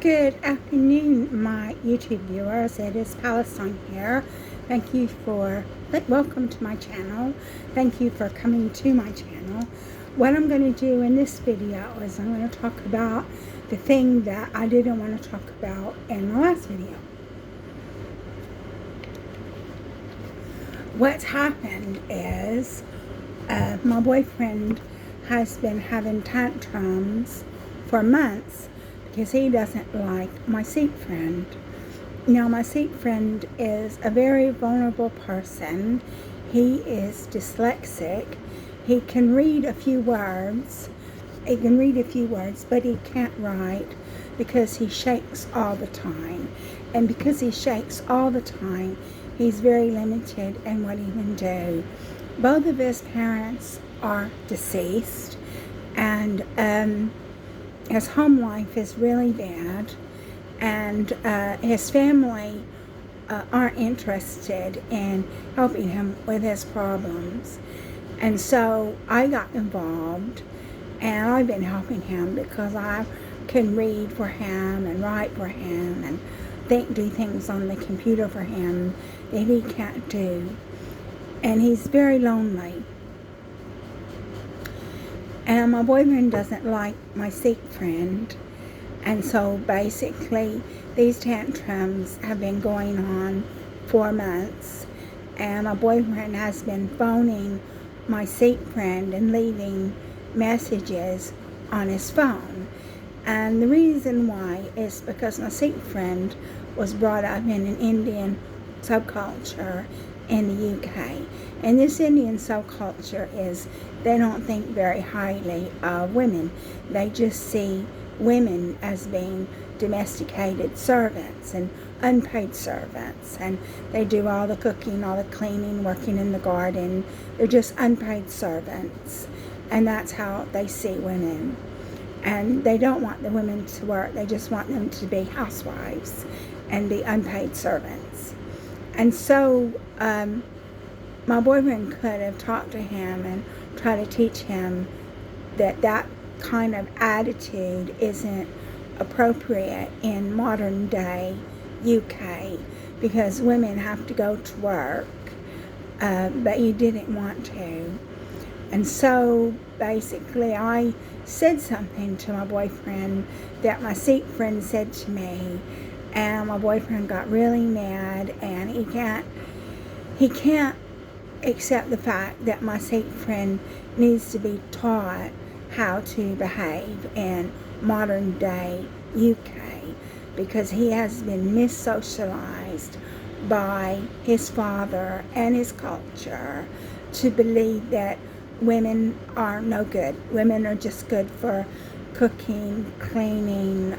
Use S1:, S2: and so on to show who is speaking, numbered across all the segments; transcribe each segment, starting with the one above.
S1: Good afternoon, my YouTube viewers. It is Palestine here. Thank you for, welcome to my channel. Thank you for coming to my channel. What I'm going to do in this video is I'm going to talk about the thing that I didn't want to talk about in my last video. What's happened is my boyfriend has been having tantrums for months because he doesn't like my seat friend. Now, my seat friend is a very vulnerable person. He is dyslexic. He can read a few words. But he can't write because he shakes all the time. And because he shakes all the time, he's very limited in what he can do. Both of his parents are deceased, and his home life is really bad, and his family aren't interested in helping him with his problems. And so I got involved, and I've been helping him because I can read for him and write for him and do things on the computer for him that he can't do. And he's very lonely. And my boyfriend doesn't like my seat friend. And so basically, these tantrums have been going on for months. And my boyfriend has been phoning my seat friend and leaving messages on his phone. And the reason why is because my seat friend was brought up in an Indian subculture in the UK. And this Indian subculture is, they don't think very highly of women. They just see women as being domesticated servants and unpaid servants. And they do all the cooking, all the cleaning, working in the garden. They're just unpaid servants. And that's how they see women. And they don't want the women to work. They just want them to be housewives and be unpaid servants. And so my boyfriend could have talked to him and tried to teach him that that kind of attitude isn't appropriate in modern day UK, because women have to go to work, but he didn't want to. And so basically I said something to my boyfriend that my seat friend said to me, and my boyfriend got really mad, and he can't accept the fact that my seat friend needs to be taught how to behave in modern day UK, because he has been mis-socialized by his father and his culture to believe that women are no good. Women are just good for cooking, cleaning,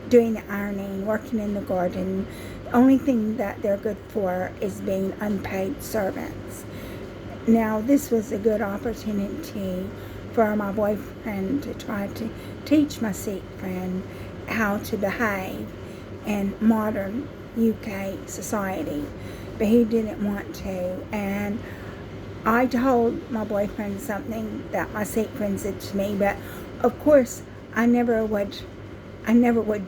S1: doing the ironing, working in the garden. The only thing that they're good for is being unpaid servants. Now, this was a good opportunity for my boyfriend to try to teach my seat friend how to behave in modern UK society, but he didn't want to. And I told my boyfriend something that my seat friend said to me, but of course I never would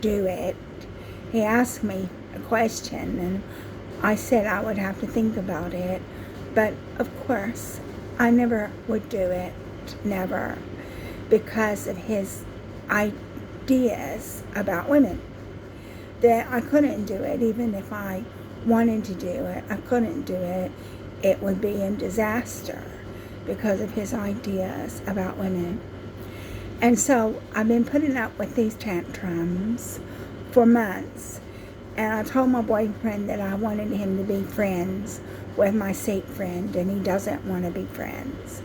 S1: do it. He asked me a question, and I said I would have to think about it. But of course, I never would do it, never, because of his ideas about women. That I couldn't do it, even if I wanted to do it. I couldn't do it. It would be a disaster because of his ideas about women. And so I've been putting up with these tantrums for months. And I told my boyfriend that I wanted him to be friends with my seat friend, and he doesn't want to be friends.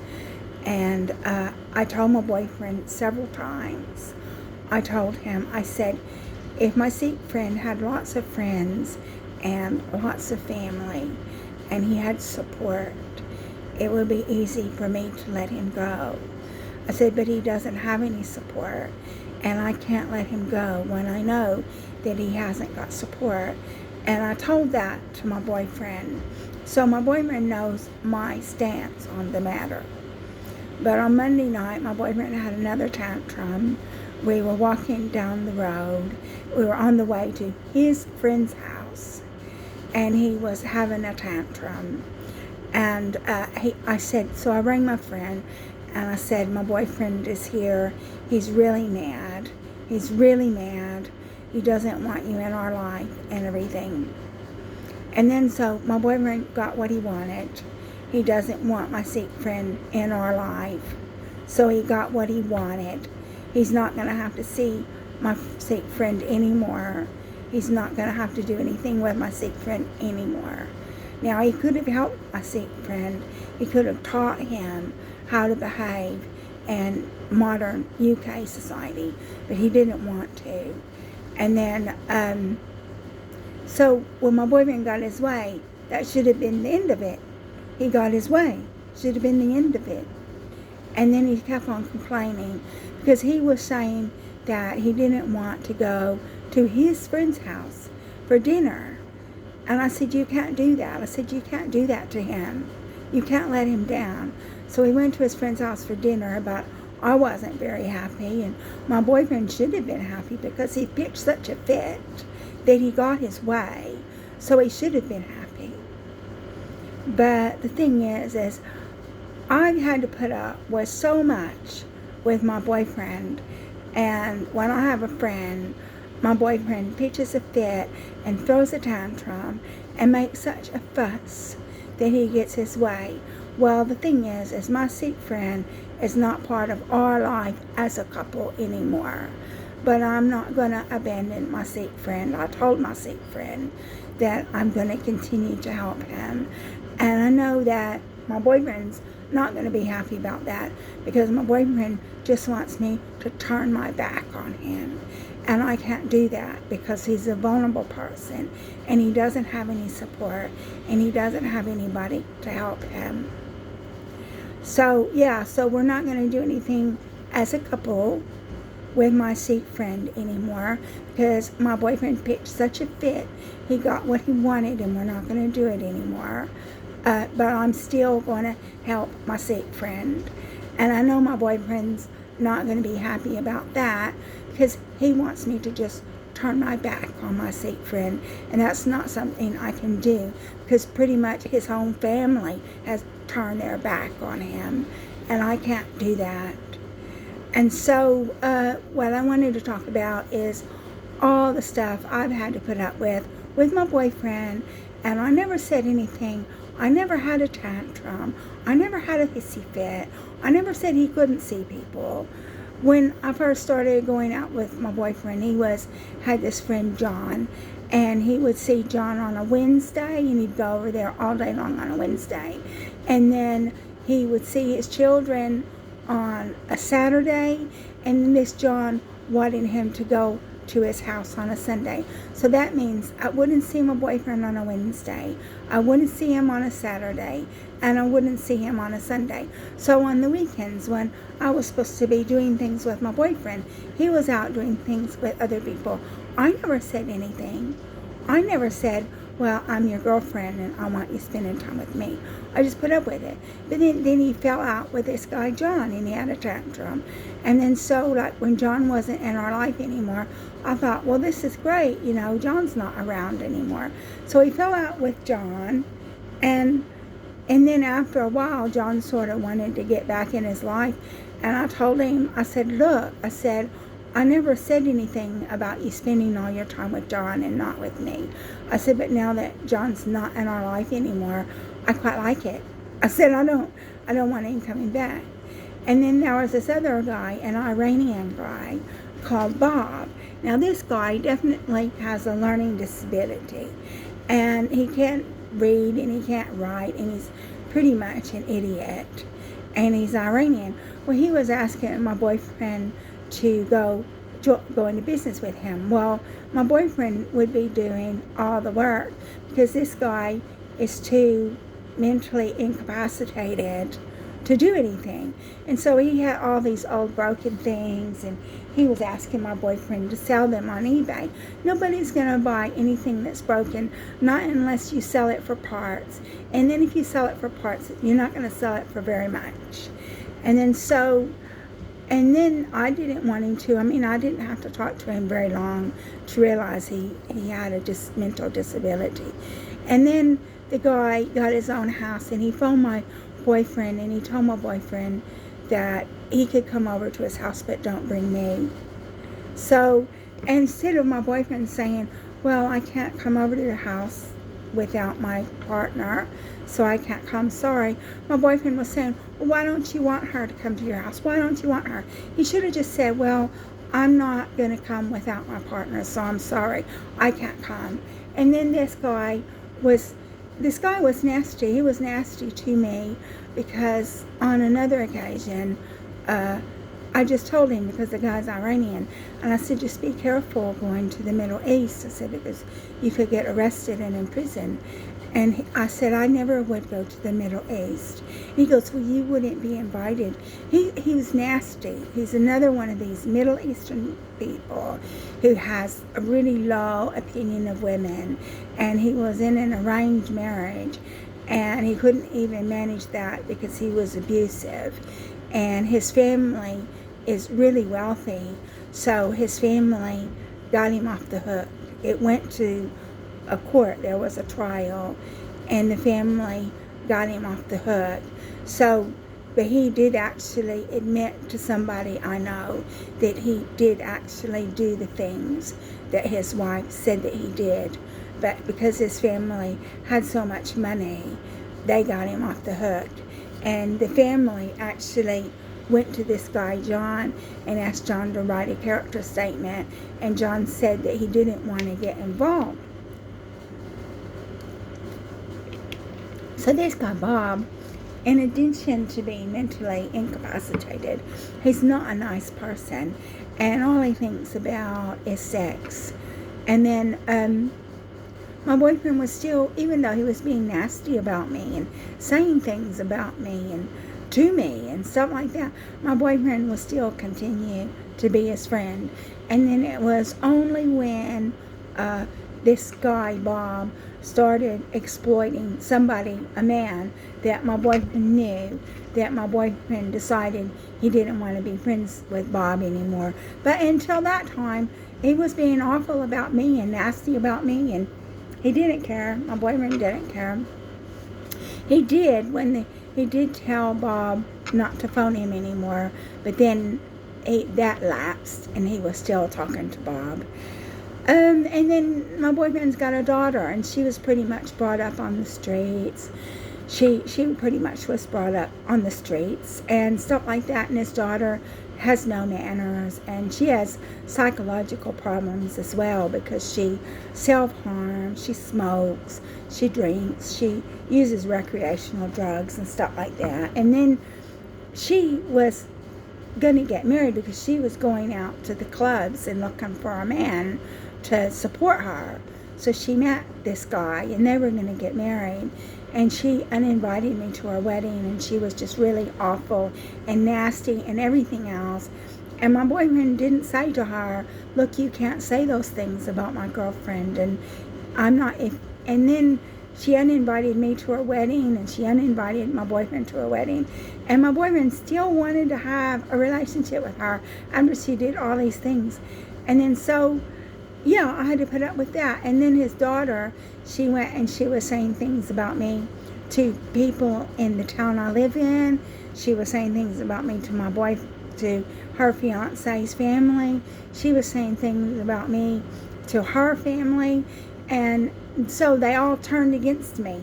S1: And I told my boyfriend several times. I told him, I said, if my seat friend had lots of friends and lots of family, and he had support, it would be easy for me to let him go. I said, but he doesn't have any support, and I can't let him go when I know that he hasn't got support. And I told that to my boyfriend. So my boyfriend knows my stance on the matter. But on Monday night, my boyfriend had another tantrum we were walking down the road. We were on the way to his friend's house, and he was having a tantrum. And I said, so I rang my friend, and I said, my boyfriend is here. He's really mad. He's really mad. He doesn't want you in our life and everything. And then so my boyfriend got what he wanted. He doesn't want my Sikh friend in our life. So he got what he wanted. He's not going to have to see my Sikh friend anymore. He's not going to have to do anything with my Sikh friend anymore. Now, he could have helped my Sikh friend. He could have taught him how to behave in modern UK society, but he didn't want to. And then, so when my boyfriend got his way, that should have been the end of it. He got his way. Should have been the end of it. And then he kept on complaining because he was saying that he didn't want to go to his friend's house for dinner. And I said, you can't do that. I said, you can't do that to him. You can't let him down. So he went to his friend's house for dinner, but I wasn't very happy. And my boyfriend should have been happy because he pitched such a fit that he got his way. So he should have been happy. But the thing is I've had to put up with so much with my boyfriend. And when I have a friend, my boyfriend pitches a fit and throws a tantrum and makes such a fuss that he gets his way. Well, the thing is my Sikh friend is not part of our life as a couple anymore. But I'm not going to abandon my Sikh friend. I told my Sikh friend that I'm going to continue to help him. And I know that my boyfriend's not going to be happy about that because my boyfriend just wants me to turn my back on him. And I can't do that because he's a vulnerable person and he doesn't have any support and he doesn't have anybody to help him. So, yeah, so we're not going to do anything as a couple with my Sikh friend anymore because my boyfriend pitched such a fit. He got what he wanted and we're not going to do it anymore. But I'm still going to help my Sikh friend. And I know my boyfriend's not going to be happy about that because he wants me to just turn my back on my Sikh friend. And that's not something I can do because pretty much his whole family has turned their back on him. And I can't do that. And so what I wanted to talk about is all the stuff I've had to put up with my boyfriend. And I never said anything. I never had a tantrum. I never had a hissy fit. I never said he couldn't see people. When I first started going out with my boyfriend, he had this friend John, and he would see John on a Wednesday, and he'd go over there all day long on a Wednesday. And then he would see his children on a Saturday, and this John wanted him to go to his house on a Sunday. So that means I wouldn't see my boyfriend on a Wednesday, I wouldn't see him on a Saturday, and I wouldn't see him on a Sunday. So on the weekends when I was supposed to be doing things with my boyfriend, he was out doing things with other people. I never said anything. I never said, well, I'm your girlfriend and I want you spending time with me. I just put up with it. But then he fell out with this guy John and he had a tantrum. And then so like when John wasn't in our life anymore, I thought, well, this is great. You know, John's not around anymore. So he fell out with John. And then after a while, John sort of wanted to get back in his life. And I told him, I said, look, I never said anything about you spending all your time with John and not with me. I said, but now that John's not in our life anymore, I quite like it. I said, I don't want him coming back. And then there was this other guy, an Iranian guy called Bob. Now this guy definitely has a learning disability. And he can't read and he can't write and he's pretty much an idiot. And he's Iranian. Well, he was asking my boyfriend to go into business with him. Well, my boyfriend would be doing all the work because this guy is too mentally incapacitated to do anything. And so he had all these old broken things and he was asking my boyfriend to sell them on eBay. Nobody's going to buy anything that's broken, not unless you sell it for parts. And then if you sell it for parts, you're not going to sell it for very much. And then so And then I didn't want him to. I mean, I didn't have to talk to him very long to realize he had a mental disability. And then the guy got his own house, and he phoned my boyfriend, and he told my boyfriend that he could come over to his house, but don't bring me. So instead of my boyfriend saying, well, I can't come over to your house without my partner, so I can't come, sorry, my boyfriend was saying, well, why don't you want her to come to your house? Why don't you want her? He should have just said, well, I'm not going to come without my partner, so I'm sorry, I can't come. And then this guy was nasty. He was nasty to me because on another occasion, I just told him, because the guy's Iranian, and I said, just be careful going to the Middle East. I said, because you could get arrested and in prison. And I said, I never would go to the Middle East. And he goes, well, you wouldn't be invited. He was nasty. He's another one of these Middle Eastern people who has a really low opinion of women. And he was in an arranged marriage, and he couldn't even manage that because he was abusive. And his family is really wealthy, so his family got him off the hook. It went to a court, there was a trial, and the family got him off the hook. So, but he did actually admit to somebody I know that he did actually do the things that his wife said that he did. But because his family had so much money, they got him off the hook. And the family actually went to this guy, John, and asked John to write a character statement, and John said that he didn't want to get involved. So this guy, Bob, in addition to being mentally incapacitated, he's not a nice person, and all he thinks about is sex. And then my boyfriend was still, even though he was being nasty about me and saying things about me and to me and stuff like that, my boyfriend will still continue to be his friend. And then it was only when this guy, Bob, started exploiting somebody, a man, that my boyfriend knew, that my boyfriend decided he didn't want to be friends with Bob anymore. But until that time, he was being awful about me and nasty about me, and he didn't care. My boyfriend didn't care. He did he did tell Bob not to phone him anymore, but then that lapsed, and he was still talking to Bob. And then my boyfriend's got a daughter, and she was pretty much brought up on the streets. She pretty much was brought up on the streets and stuff like that, and his daughter has no manners, and she has psychological problems as well because she self-harms, she smokes, she drinks, she uses recreational drugs and stuff like that. And then she was going to get married because she was going out to the clubs and looking for a man to support her. So she met this guy, and they were going to get married, and she uninvited me to her wedding, and she was just really awful and nasty and everything else. And my boyfriend didn't say to her, look, you can't say those things about my girlfriend, and I'm not, and then she uninvited me to her wedding, and she uninvited my boyfriend to her wedding, and my boyfriend still wanted to have a relationship with her after she did all these things. And then so, yeah, I had to put up with that. And then his daughter, she went and she was saying things about me to people in the town I live in. She was saying things about me to her fiance's family. She was saying things about me to her family. And so they all turned against me.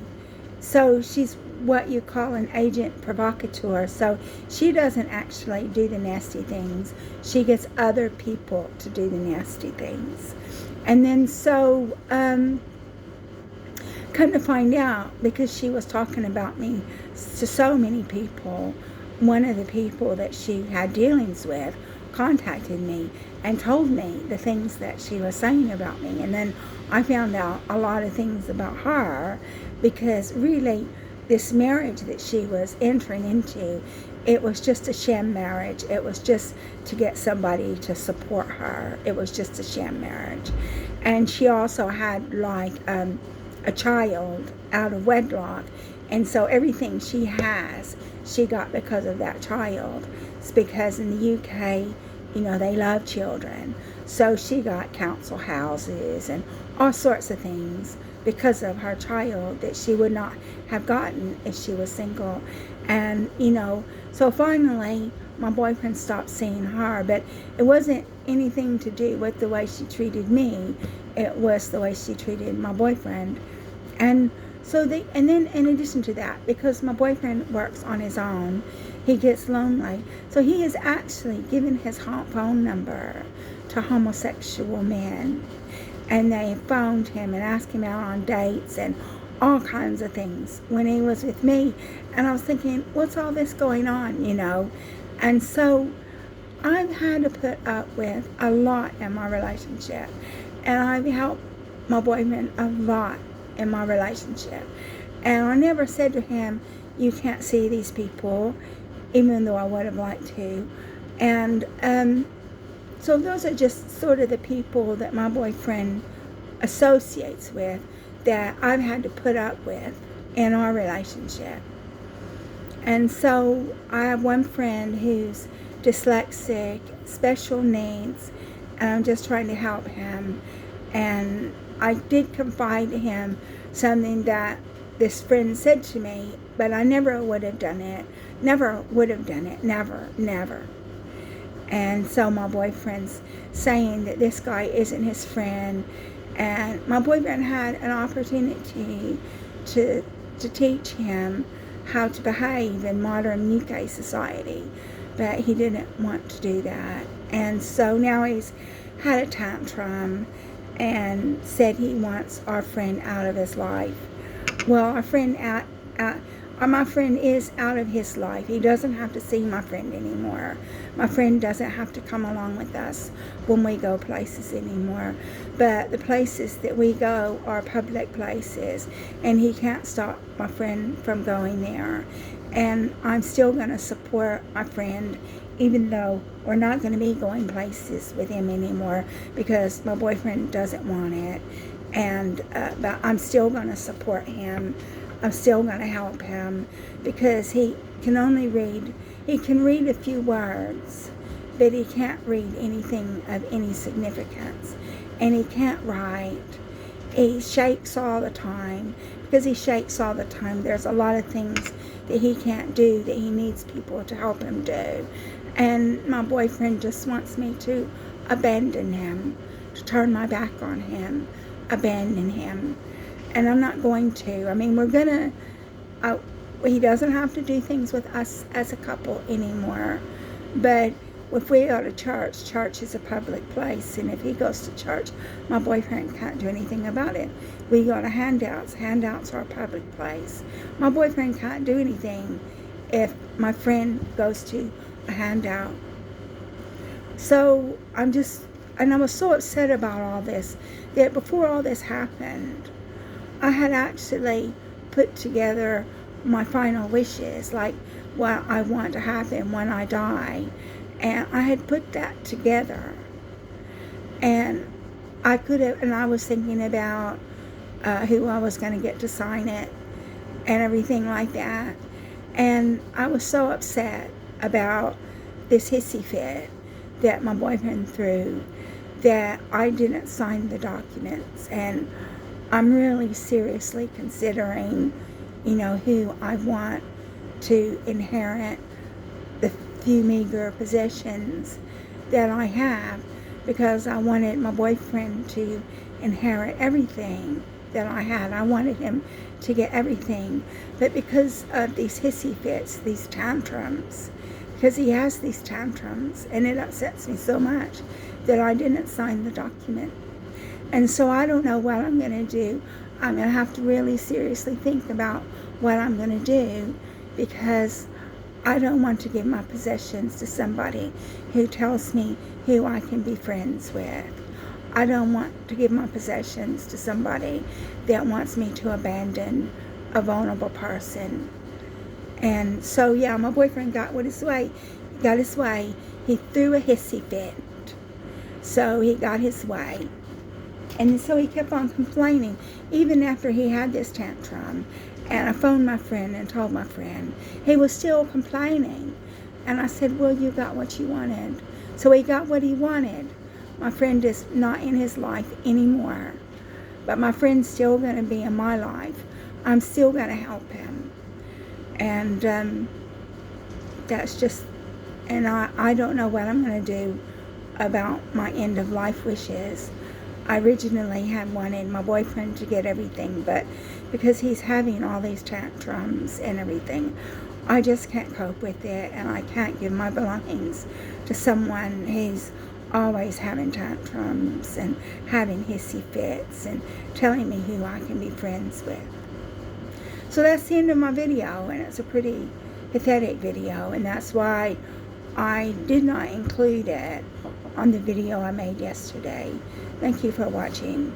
S1: So she's what you call an agent provocateur. So she doesn't actually do the nasty things. She gets other people to do the nasty things. And then so, come to find out, because she was talking about me to so many people, one of the people that she had dealings with contacted me and told me the things that she was saying about me. And then I found out a lot of things about her, because really this marriage that she was entering into, it was just a sham marriage. It was just to get somebody to support her. It was just a sham marriage. And she also had like a child out of wedlock. And so everything she has, she got because of that child. It's because in the UK, they love children. So she got council houses and all sorts of things because of her child that she would not have gotten if she was single. And, so finally my boyfriend stopped seeing her, but it wasn't anything to do with the way she treated me. It was the way she treated my boyfriend. And and then in addition to that, because my boyfriend works on his own, he gets lonely. So he has actually given his phone number to homosexual men. And they phoned him and asked him out on dates and all kinds of things when he was with me. And I was thinking, what's all this going on, And so I've had to put up with a lot in my relationship. And I've helped my boyfriend a lot in my relationship. And I never said to him, you can't see these people, even though I would have liked to. And so those are just sort of the people that my boyfriend associates with that I've had to put up with in our relationship. And so I have one friend who's dyslexic, special needs, and I'm just trying to help him. And I did confide to him something that this friend said to me, but I never would have done it. Never would have done it. Never. And so my boyfriend's saying that this guy isn't his friend. And my boyfriend had an opportunity to teach him how to behave in modern UK society, but he didn't want to do that. And so now he's had a tantrum and said he wants our friend out of his life. Well, my friend is out of his life. He doesn't have to see my friend anymore. My friend doesn't have to come along with us when we go places anymore. But the places that we go are public places, and he can't stop my friend from going there. And I'm still going to support my friend, even though we're not going to be going places with him anymore because my boyfriend doesn't want it. And but I'm still going to support him. I'm still going to help him because he can only read. He can read a few words, but he can't read anything of any significance. And he can't write. He shakes all the time. Because he shakes all the time, there's a lot of things that he can't do that he needs people to help him do. And my boyfriend just wants me to abandon him, to turn my back on him, abandon him. And I'm not going to. I mean, he doesn't have to do things with us as a couple anymore. But if we go to church, church is a public place. And if he goes to church, my boyfriend can't do anything about it. We go to handouts. Handouts are a public place. My boyfriend can't do anything if my friend goes to a handout. So I was so upset about all this that before all this happened, I had actually put together my final wishes, like what I want to happen when I die. And I had put that together. And I was thinking about who I was going to get to sign it and everything like that. And I was so upset about this hissy fit that my boyfriend threw that I didn't sign the documents. And I'm really seriously considering, who I want to inherit the few meager possessions that I have, because I wanted my boyfriend to inherit everything that I had. I wanted him to get everything. But because of these hissy fits, these tantrums, because he has these tantrums, and it upsets me so much that I didn't sign the document. And so I don't know what I'm going to do. I'm going to have to really seriously think about what I'm going to do, because I don't want to give my possessions to somebody who tells me who I can be friends with. I don't want to give my possessions to somebody that wants me to abandon a vulnerable person. And so, yeah, my boyfriend got his way. He got his way. He threw a hissy fit. So he got his way. And so he kept on complaining, even after he had this tantrum. And I phoned my friend and told my friend. He was still complaining. And I said, well, you got what you wanted. So he got what he wanted. My friend is not in his life anymore. But my friend's still going to be in my life. I'm still going to help him. And that's just, and I don't know what I'm going to do about my end of life wishes. I originally had wanted my boyfriend to get everything, but because he's having all these tantrums and everything, I just can't cope with it, and I can't give my belongings to someone who's always having tantrums and having hissy fits and telling me who I can be friends with. So that's the end of my video, and it's a pretty pathetic video, and that's why I did not include it on the video I made yesterday. Thank you for watching.